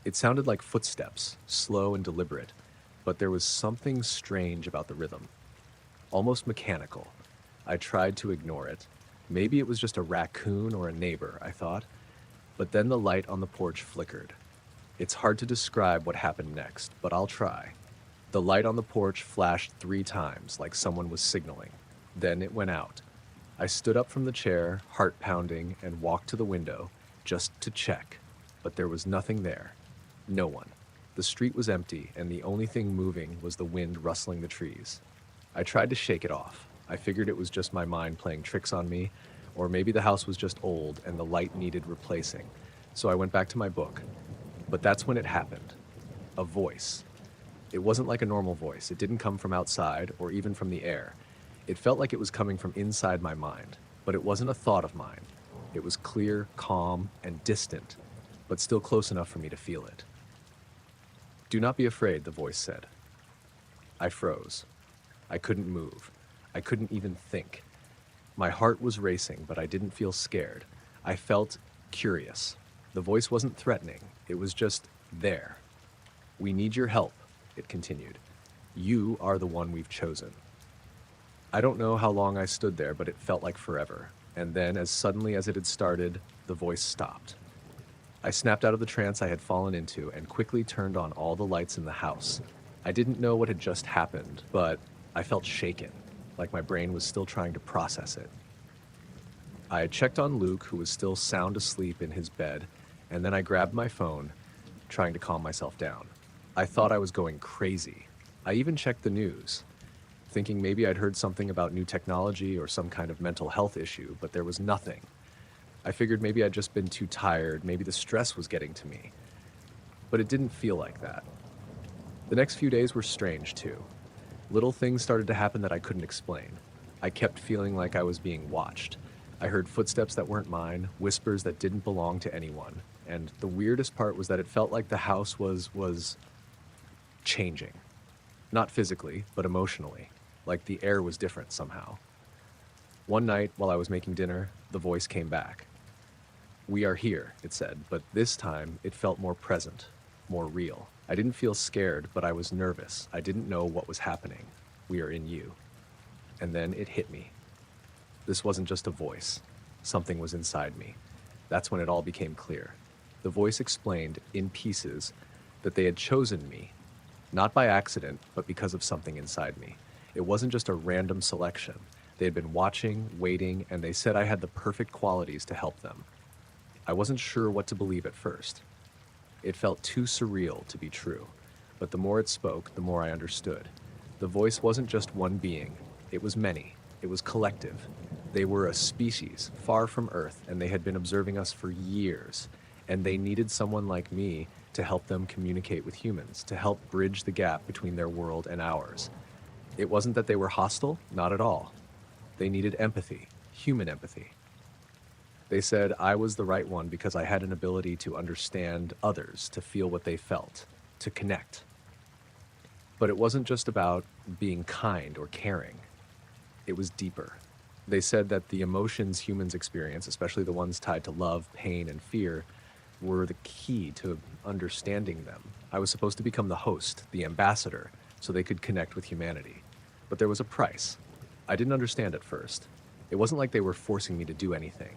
It sounded like footsteps, slow and deliberate, but there was something strange about the rhythm. Almost mechanical. I tried to ignore it. Maybe it was just a raccoon or a neighbor, I thought. But then the light on the porch flickered. It's hard to describe what happened next, but I'll try. The light on the porch flashed 3 times, like someone was signaling. Then it went out. I stood up from the chair, heart pounding, and walked to the window, just to check. But there was nothing there. No one. The street was empty, and the only thing moving was the wind rustling the trees. I tried to shake it off. I figured it was just my mind playing tricks on me, or maybe the house was just old and the light needed replacing. So I went back to my book. But that's when it happened. A voice. It wasn't like a normal voice. It didn't come from outside or even from the air. It felt like it was coming from inside my mind, but it wasn't a thought of mine. It was clear, calm, and distant, but still close enough for me to feel it. "Do not be afraid," the voice said. I froze. I couldn't move. I couldn't even think. My heart was racing, but I didn't feel scared. I felt curious. The voice wasn't threatening. It was just there. "We need your help," it continued. You are the one we've chosen. I don't know how long I stood there, but it felt like forever. And then, as suddenly as it had started, the voice stopped. I snapped out of the trance I had fallen into and quickly turned on all the lights in the house. I didn't know what had just happened, but I felt shaken, like my brain was still trying to process it. I checked on Luke, who was still sound asleep in his bed, and then I grabbed my phone, trying to calm myself down. I thought I was going crazy. I even checked the news, thinking maybe I'd heard something about new technology or some kind of mental health issue, but there was nothing. I figured maybe I'd just been too tired, maybe the stress was getting to me. But it didn't feel like that. The next few days were strange, too. Little things started to happen that I couldn't explain. I kept feeling like I was being watched. I heard footsteps that weren't mine, whispers that didn't belong to anyone. And the weirdest part was that it felt like the house was changing. Not physically, but emotionally. Like the air was different somehow. One night, while I was making dinner, the voice came back. "We are here," it said, but this time it felt more present, more real. I didn't feel scared, but I was nervous. I didn't know what was happening. "We are in you." And then it hit me. This wasn't just a voice. Something was inside me. That's when it all became clear. The voice explained, in pieces, that they had chosen me, not by accident, but because of something inside me. It wasn't just a random selection. They had been watching, waiting, and they said I had the perfect qualities to help them. I wasn't sure what to believe at first. It felt too surreal to be true, but the more it spoke, the more I understood. The voice wasn't just one being, it was many. It was collective. They were a species far from Earth, and they had been observing us for years, and they needed someone like me to help them communicate with humans, to help bridge the gap between their world and ours. It wasn't that they were hostile, not at all. They needed empathy, human empathy. They said I was the right one because I had an ability to understand others, to feel what they felt, to connect. But it wasn't just about being kind or caring. It was deeper. They said that the emotions humans experience, especially the ones tied to love, pain, and fear, were the key to understanding them. I was supposed to become the host, the ambassador, so they could connect with humanity. But there was a price. I didn't understand at first. It wasn't like they were forcing me to do anything.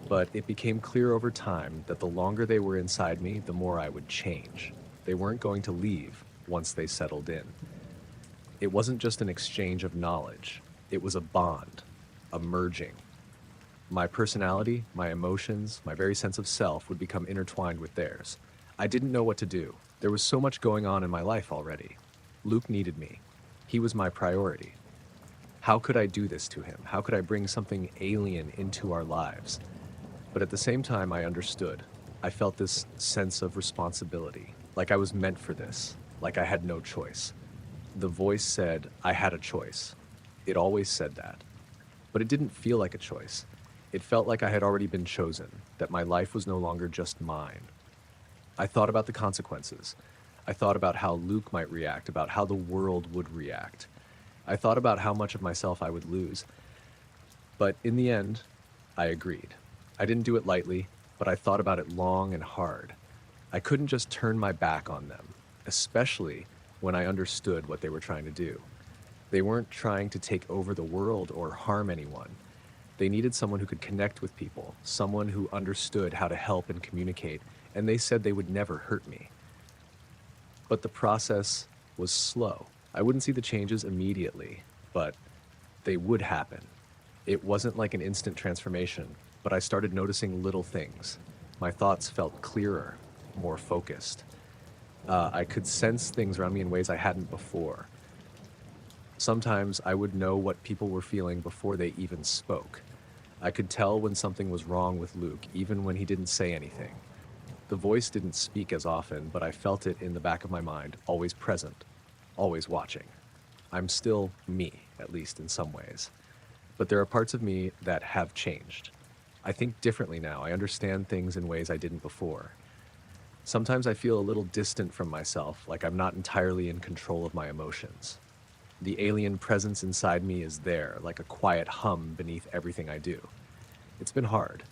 But it became clear over time that the longer they were inside me, the more I would change. They weren't going to leave once they settled in. It wasn't just an exchange of knowledge. It was a bond, a merging. My personality, my emotions, my very sense of self would become intertwined with theirs. I didn't know what to do. There was so much going on in my life already. Luke needed me. He was my priority. How could I do this to him? How could I bring something alien into our lives? But at the same time, I understood. I felt this sense of responsibility, like I was meant for this, like I had no choice. The voice said I had a choice. It always said that. But it didn't feel like a choice. It felt like I had already been chosen, that my life was no longer just mine. I thought about the consequences. I thought about how Luke might react, about how the world would react. I thought about how much of myself I would lose. But in the end, I agreed. I didn't do it lightly, but I thought about it long and hard. I couldn't just turn my back on them, especially when I understood what they were trying to do. They weren't trying to take over the world or harm anyone. They needed someone who could connect with people, someone who understood how to help and communicate, and they said they would never hurt me. But the process was slow. I wouldn't see the changes immediately, but they would happen. It wasn't like an instant transformation, but I started noticing little things. My thoughts felt clearer, more focused. I could sense things around me in ways I hadn't before. Sometimes I would know what people were feeling before they even spoke. I could tell when something was wrong with Luke, even when he didn't say anything. The voice didn't speak as often, but I felt it in the back of my mind, always present, always watching. I'm still me, at least in some ways. But there are parts of me that have changed. I think differently now. I understand things in ways I didn't before. Sometimes I feel a little distant from myself, like I'm not entirely in control of my emotions. The alien presence inside me is there, like a quiet hum beneath everything I do. It's been hard.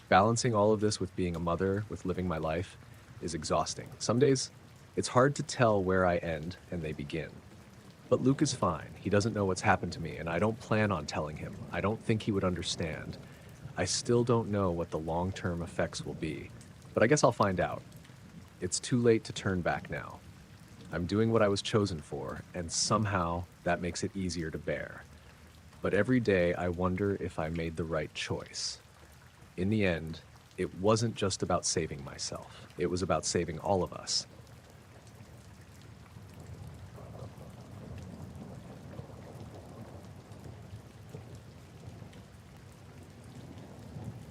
Balancing all of this with being a mother, with living my life, is exhausting. Some days, it's hard to tell where I end and they begin. But Luke is fine. He doesn't know what's happened to me, and I don't plan on telling him. I don't think he would understand. I still don't know what the long-term effects will be, but I guess I'll find out. It's too late to turn back now. I'm doing what I was chosen for, and somehow that makes it easier to bear. But every day I wonder if I made the right choice. In the end, it wasn't just about saving myself. It was about saving all of us.